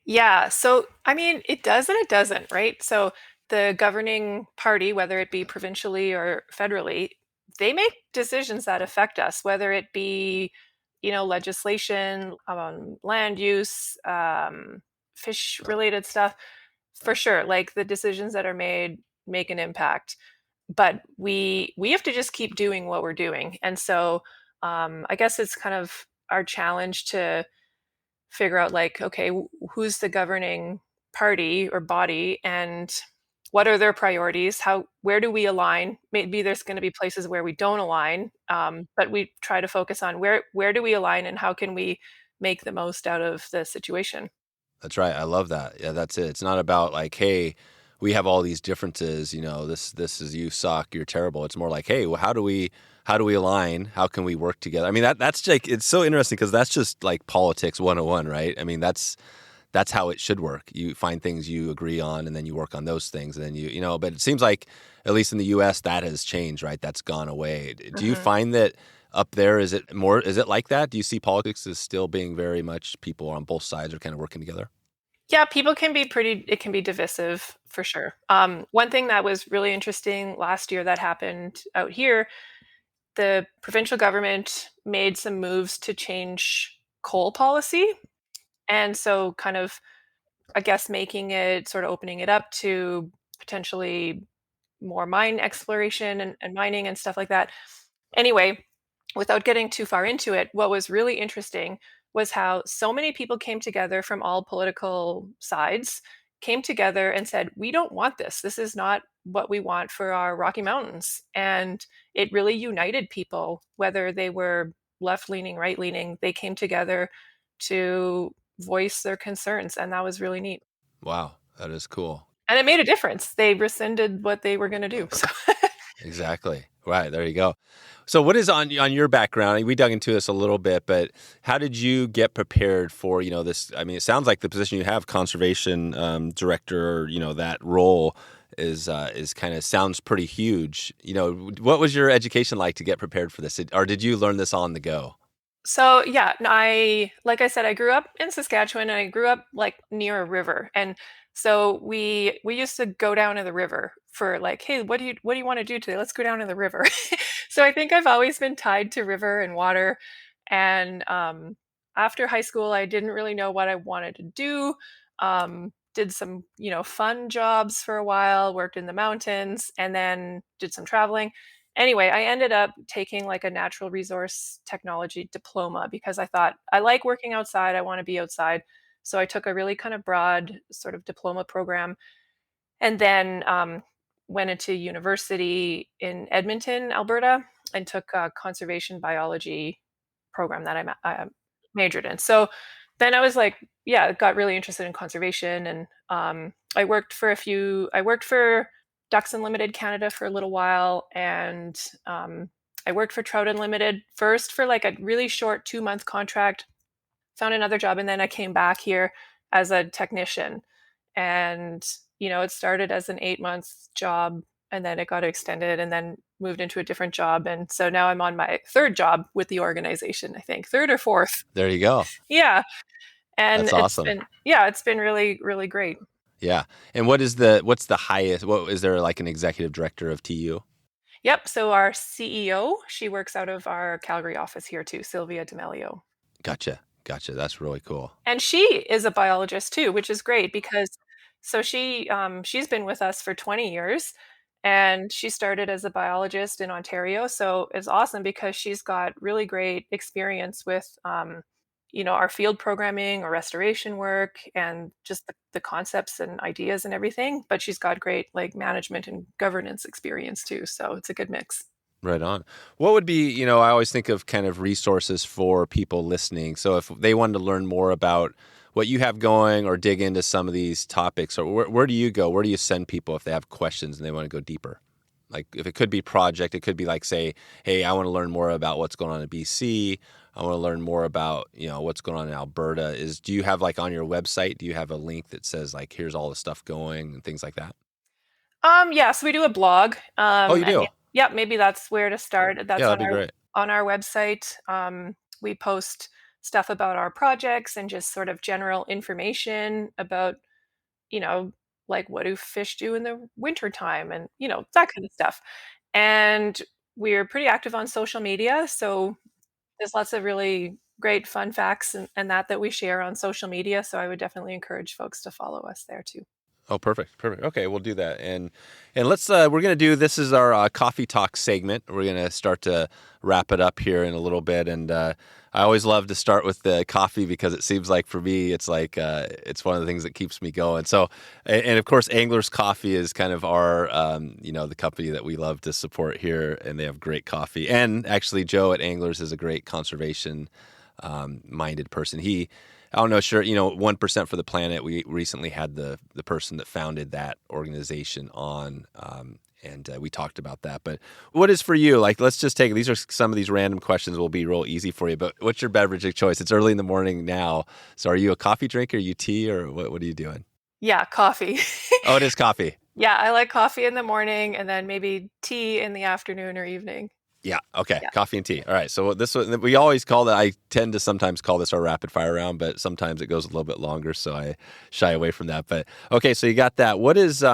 Yeah. So, I mean, it does and it doesn't, right? So the governing party, whether it be provincially or federally, they make decisions that affect us, whether it be legislation on land use, fish related stuff, for sure. Like the decisions that are made make an impact, but we have to just keep doing what we're doing. And so I guess it's kind of our challenge to figure out like, okay, who's the governing party or body, and what are their priorities? Where do we align? Maybe there's going to be places where we don't align, but we try to focus on where do we align and how can we make the most out of the situation. That's right. I love that. Yeah, that's it. It's not about like, hey, we have all these differences, this is you suck, you're terrible. It's more like, hey, well, how do we align? How can we work together? I mean, that's like, it's so interesting because that's just like politics 101, right? I mean, that's how it should work. You find things you agree on, and then you work on those things, and then but it seems like, at least in the U.S., that has changed, right? That's gone away. Do you find that up there, is it like that? Do you see politics as still being very much people on both sides are kind of working together? Yeah, people can be it can be divisive for sure. One thing that was really interesting last year that happened out here, the provincial government made some moves to change coal policy. And so kind of, I guess, opening it up to potentially more mine exploration and mining and stuff like that. Anyway, without getting too far into it, what was really interesting was how so many people came together from all political sides, came together and said, we don't want this. This is not what we want for our Rocky Mountains. And it really united people, whether they were left-leaning, right-leaning. They came together to voice their concerns, and that was really neat. Wow, that is cool. And it made a difference. They rescinded what they were going to do. So. Exactly. Right. There you go. So what is on your background? We dug into this a little bit, but how did you get prepared for, this? I mean, it sounds like the position you have, conservation director, that role is kind of sounds pretty huge. What was your education like to get prepared for this? Or did you learn this on the go? So yeah, like I said, I grew up in Saskatchewan, and I grew up like near a river. And so we used to go down to the river for like, hey, what do you want to do today? Let's go down to the river. So I think I've always been tied to river and water. And after high school, I didn't really know what I wanted to do. Did some, fun jobs for a while, worked in the mountains, and then did some traveling. Anyway, I ended up taking like a natural resource technology diploma because I thought I like working outside. I want to be outside. So I took a really kind of broad sort of diploma program, and then went into university in Edmonton, Alberta, and took a conservation biology program that I majored in. So then I was like, got really interested in conservation, and I worked for Ducks Unlimited Canada for a little while, and I worked for Trout Unlimited first for like a really short 2-month contract, found another job, and then I came back here as a technician. And, it started as an 8-month job, and then it got extended, and then moved into a different job. And so now I'm on my 3rd job with the organization, I think, 3rd or 4th. There you go. Yeah. And that's awesome. It's been really, really great. Yeah. And what's the highest, is there like an executive director of TU? Yep. So our CEO, she works out of our Calgary office here too, Silvia D'Amelio. Gotcha. That's really cool. And she is a biologist too, which is great because she's been with us for 20 years, and she started as a biologist in Ontario. So it's awesome because she's got really great experience with, our field programming or restoration work, and just the concepts and ideas and everything. But she's got great like management and governance experience too. So it's a good mix. Right on. What would be, I always think of kind of resources for people listening. So if they wanted to learn more about what you have going or dig into some of these topics, or where do you go? Where do you send people if they have questions and they want to go deeper? Like if it could be project, it could be like, say, hey, I want to learn more about what's going on in BC. I want to learn more about, what's going on in Alberta. Do you have like on your website, do you have a link that says like, here's all the stuff going and things like that? So we do a blog. Oh, you do? Yeah, maybe that's where to start. That's that'd be great. On our website. We post stuff about our projects and just sort of general information about, like what do fish do in the wintertime and, that kind of stuff. And we're pretty active on social media. So there's lots of really great fun facts and that we share on social media. So I would definitely encourage folks to follow us there too. Oh, perfect. Okay, we'll do that. And let's we're going to do, this is our coffee talk segment. We're going to start to wrap it up here in a little bit. And I always love to start with the coffee because it seems like for me, it's like it's one of the things that keeps me going. So, and of course, Anglers Coffee is kind of our, the company that we love to support here, and they have great coffee. And actually, Joe at Anglers is a great conservation minded person. He I don't know, sure, 1% for the planet. We recently had the person that founded that organization on, and we talked about that. But what is for you? Like, let's just take, these are some of these random questions will be real easy for you, but what's your beverage of choice? It's early in the morning now. So are you a coffee drinker, are you tea, or what are you doing? Yeah, coffee. Oh, it is coffee. Yeah, I like coffee in the morning and then maybe tea in the afternoon or evening. Yeah. Okay. Yeah. Coffee and tea. All right. So this one, we always call that. I tend to sometimes call this our rapid fire round, but sometimes it goes a little bit longer, so I shy away from that. But okay, so you got that. What is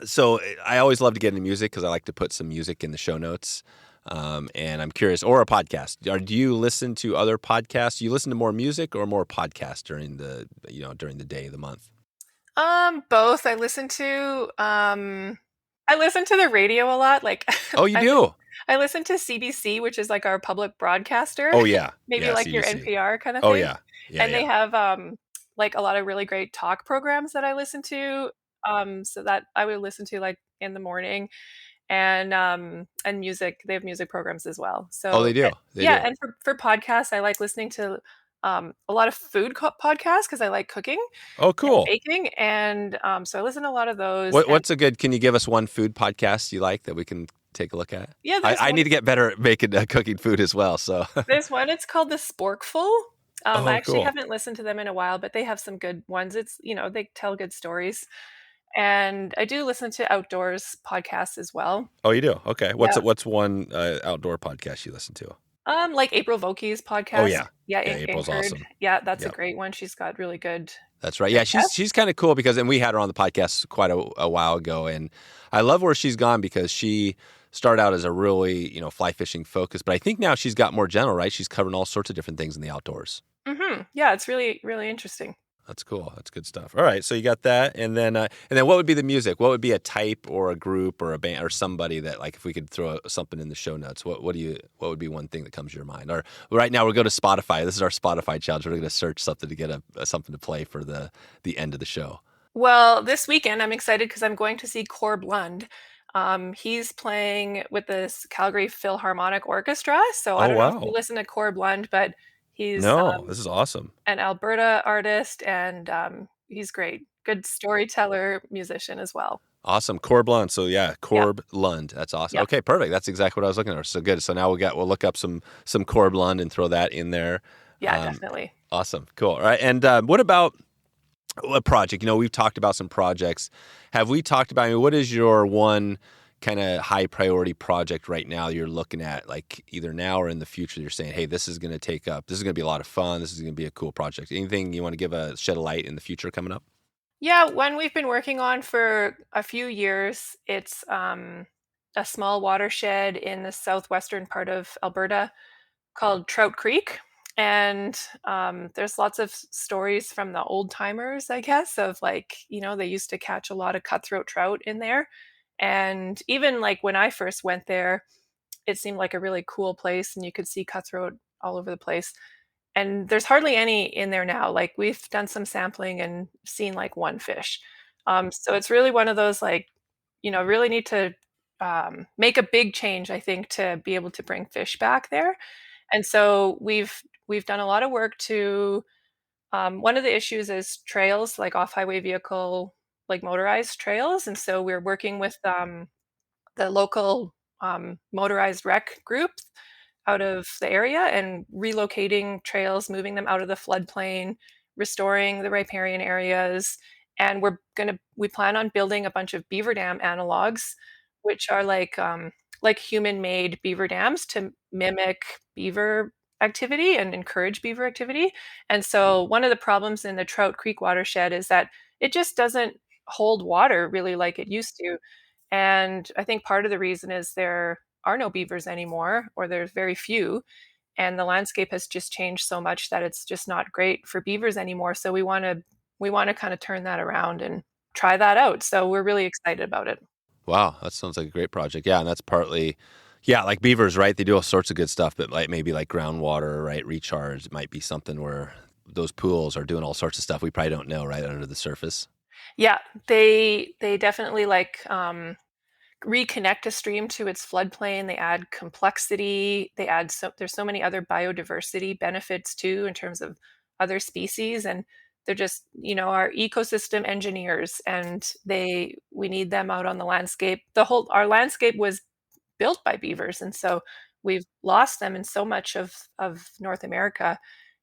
So I always love to get into music because I like to put some music in the show notes. And I'm curious, or a podcast. Do you listen to other podcasts? Do you listen to more music or more podcasts during the day, the month? Both. I listen to the radio a lot. Like, Oh, you do? I listen to CBC, which is like our public broadcaster. Oh yeah, Maybe yeah, like your CBC. NPR kind of Oh thing. yeah, yeah. And they have like a lot of really great talk programs that I listen to. So that I would listen to like in the morning, and music. They have music programs as well. So Oh, they do. They do. and for podcasts, I like listening to a lot of food podcasts because I like cooking. Oh, cool. Baking, and so I listen to a lot of those. What's a good? Can you give us one food podcast you like that we can take a look at? Yeah, I need to get better at making cooking food as well. So there's one. It's called the Sporkful. I actually cool. haven't listened to them in a while, but they have some good ones. It's they tell good stories, and I do listen to outdoors podcasts as well. Oh, you do? Okay. What's one outdoor podcast you listen to? Like April Volkey's podcast. Oh yeah, yeah. April's Anchored. awesome. Yeah, that's Yep. a great one. She's got really good. That's right. Yeah, she's kind of cool and we had her on the podcast quite a while ago, and I love where she's gone because she started out as a really fly fishing focus, but I think now she's got more general. Right, she's covering all sorts of different things in the outdoors. Mm-hmm. Yeah, it's really really interesting. That's cool. That's good stuff. All right, so you got that, and then what would be the music? What would be a type or a group or a band or somebody that, like, if we could throw something in the show notes, what would be one thing that comes to your mind? Or right now we'll go to Spotify. This is our Spotify challenge. We're going to search something to get something to play for the end of the show. Well, this weekend I'm excited because I'm going to see Corb Lund. He's playing with this Calgary Philharmonic Orchestra. So I don't know if you listen to Corb Lund, but he's this is awesome. An Alberta artist, and he's great. Good storyteller, musician as well. Awesome. Corb Lund. So yeah, Corb Lund. That's awesome. Yeah. Okay, perfect. That's exactly what I was looking for. So good. So now we'll look up some Corb Lund and throw that in there. Yeah, definitely. Awesome. Cool. All right. And what about a project? We've talked about some projects. Have we talked about, what is your one kind of high priority project right now you're looking at, like either now or in the future, you're saying, hey, this is going to be a lot of fun. This is going to be a cool project. Anything you want to shed a light in the future coming up? Yeah, one we've been working on for a few years. It's a small watershed in the southwestern part of Alberta called Trout Creek. And there's lots of stories from the old timers, I guess, of like, they used to catch a lot of cutthroat trout in there. And even like when I first went there, it seemed like a really cool place and you could see cutthroat all over the place. And there's hardly any in there now. Like, we've done some sampling and seen like one fish. So it's really one of those, like, really need to make a big change, I think, to be able to bring fish back there. And so we've done a lot of work to, one of the issues is trails, like off-highway vehicle, like motorized trails. And so we're working with the local motorized rec group out of the area and relocating trails, moving them out of the floodplain, restoring the riparian areas. And we plan on building a bunch of beaver dam analogs, which are like human-made beaver dams to mimic beaver activity and encourage beaver activity. And so one of the problems in the Trout Creek watershed is that it just doesn't hold water really like it used to. And I think part of the reason is there are no beavers anymore, or there's very few. And the landscape has just changed so much that it's just not great for beavers anymore. So we want to kind of turn that around and try that out. So we're really excited about it. Wow, that sounds like a great project. Yeah, and that's partly, like beavers, right? They do all sorts of good stuff, but like maybe like groundwater, right? Recharge might be something where those pools are doing all sorts of stuff we probably don't know, right, under the surface. Yeah, they definitely reconnect a stream to its floodplain. They add complexity. There's so many other biodiversity benefits too, in terms of other species, and they're just, our ecosystem engineers, and we need them out on the landscape. Our landscape was built by beavers, and so we've lost them in so much of North America,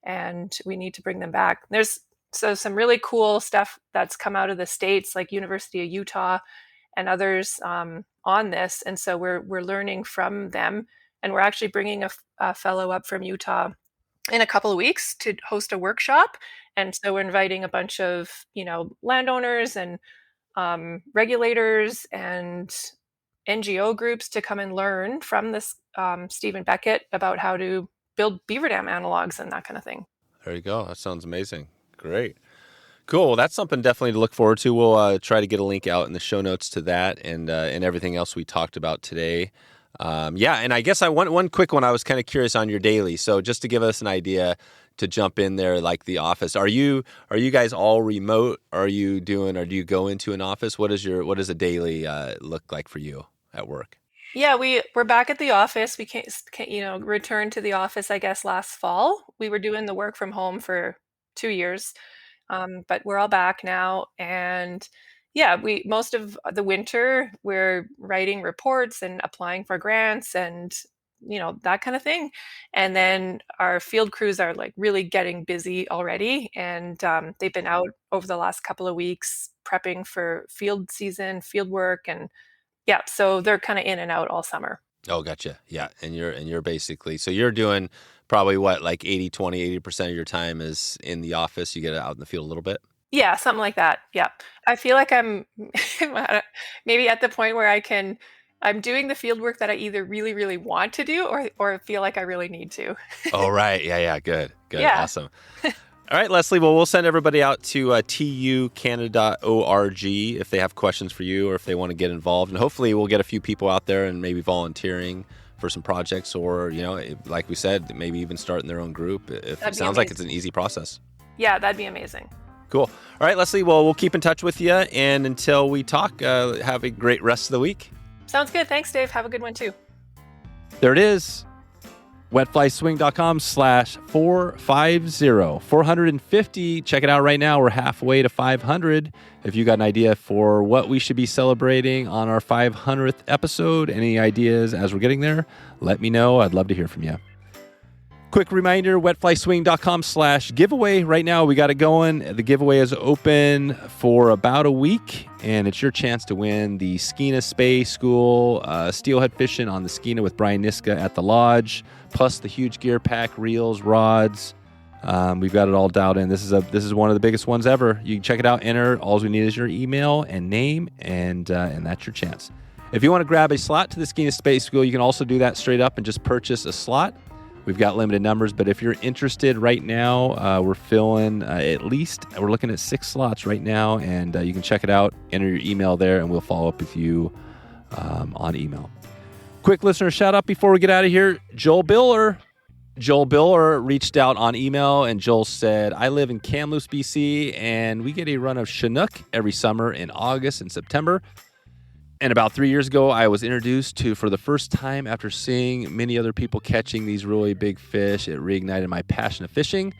and we need to bring them back. There's some really cool stuff that's come out of the States, like University of Utah and others, on this, and so we're learning from them, and we're actually bringing a fellow up from Utah in a couple of weeks to host a workshop. And so we're inviting a bunch of, landowners and regulators and NGO groups to come and learn from this Stephen Beckett about how to build beaver dam analogs and that kind of thing. There you go. That sounds amazing. Great. Cool. Well, that's something definitely to look forward to. We'll try to get a link out in the show notes to that and everything else we talked about today. And I guess one quick one. I was kind of curious on your daily. So just to give us an idea to jump in there, like the office, are you guys all remote? Do you go into an office? What does a daily look like for you at work? Yeah, we're back at the office. We can't return to the office, I guess, last fall. We were doing the work from home for 2 years, but we're all back now. And yeah, most of the winter, we're writing reports and applying for grants and, that kind of thing. And then our field crews are like really getting busy already. And they've been out over the last couple of weeks prepping for field season, field work. And yeah, so they're kind of in and out all summer. Oh, gotcha. Yeah. And you're basically, so you're doing probably what, like 80% of your time is in the office. You get out in the field a little bit. Yeah, something like that. Yeah. I feel like I'm maybe at the point where I'm doing the field work that I either really, really want to do or feel like I really need to. Oh, right. Yeah. Good. Yeah. Awesome. All right, Lesley. Well, we'll send everybody out to tucanada.org if they have questions for you or if they want to get involved. And hopefully we'll get a few people out there and maybe volunteering for some projects or, like we said, maybe even starting their own group. If it sounds like it's an easy process. Yeah, that'd be amazing. Cool. All right, Lesley. Well, we'll keep in touch with you. And until we talk, have a great rest of the week. Sounds good. Thanks, Dave. Have a good one, too. There it is. wetflyswing.com/450. 450. Check it out right now. We're halfway to 500. If you got an idea for what we should be celebrating on our 500th episode, any ideas as we're getting there, let me know. I'd love to hear from you. Quick reminder, wetflyswing.com/giveaway. Right now, we got it going. The giveaway is open for about a week, and it's your chance to win the Skeena Spay School steelhead fishing on the Skeena with Brian Niska at the lodge, plus the huge gear pack, reels, rods. We've got it all dialed in. This is one of the biggest ones ever. You can check it out, enter. All we need is your email and name, and that's your chance. If you want to grab a slot to the Skeena Spay School, you can also do that straight up and just purchase a slot. We've got limited numbers, but if you're interested right now, we're filling we're looking at 6 slots right now, and you can check it out, enter your email there, and we'll follow up with you on email. Quick listener shout out before we get out of here. Joel Biller reached out on email, and Joel said, I live in Kamloops, BC, and we get a run of Chinook every summer in August and September. And about 3 years ago, I was introduced to, for the first time after seeing many other people catching these really big fish, it reignited my passion of fishing.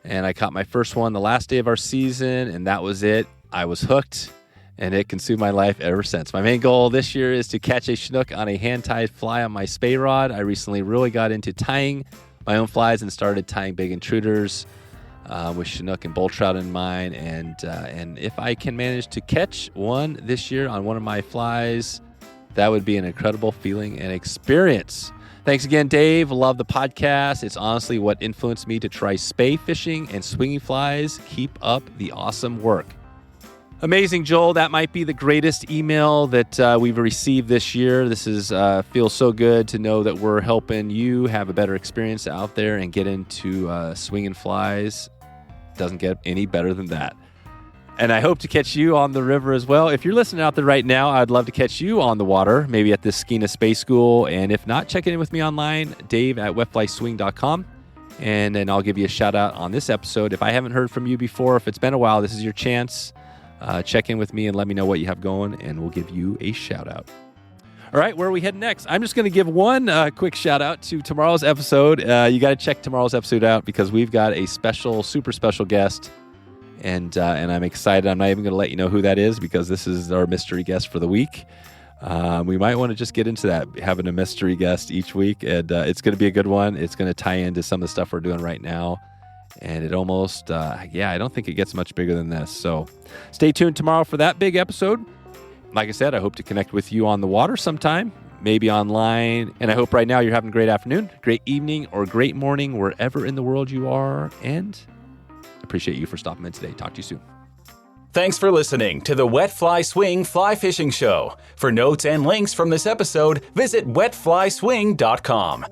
And I caught my first one the last day of our season, and that was it. I was hooked, and it consumed my life ever since. My main goal this year is to catch a Chinook on a hand-tied fly on my spay rod. I recently really got into tying my own flies and started tying big intruders with Chinook and bull trout in mind, and if I can manage to catch one this year on one of my flies, that would be an incredible feeling and experience. Thanks again, Dave. Love the podcast. It's honestly what influenced me to try spay fishing and swinging flies. Keep up the awesome work. Amazing, Joel. That might be the greatest email that we've received this year. This feels so good to know that we're helping you have a better experience out there and get into swinging flies. Doesn't get any better than that. And I hope to catch you on the river as well. If you're listening out there right now, I'd love to catch you on the water, maybe at the Skeena Spay School. And if not, check in with me online, dave@wetflyswing.com. And then I'll give you a shout out on this episode. If I haven't heard from you before, if it's been a while, this is your chance. Check in with me and let me know what you have going, and we'll give you a shout out. All right, where are we heading next? I'm just going to give one quick shout out to tomorrow's episode. You got to check tomorrow's episode out because we've got a special, super special guest, and I'm excited. I'm not even going to let you know who that is because this is our mystery guest for the week. We might want to just get into that, having a mystery guest each week, and it's going to be a good one. It's going to tie into some of the stuff we're doing right now, and it almost, I don't think it gets much bigger than this. So stay tuned tomorrow for that big episode. Like I said, I hope to connect with you on the water sometime, maybe online. And I hope right now you're having a great afternoon, great evening, or great morning, wherever in the world you are. And I appreciate you for stopping in today. Talk to you soon. Thanks for listening to the Wet Fly Swing Fly Fishing Show. For notes and links from this episode, visit wetflyswing.com.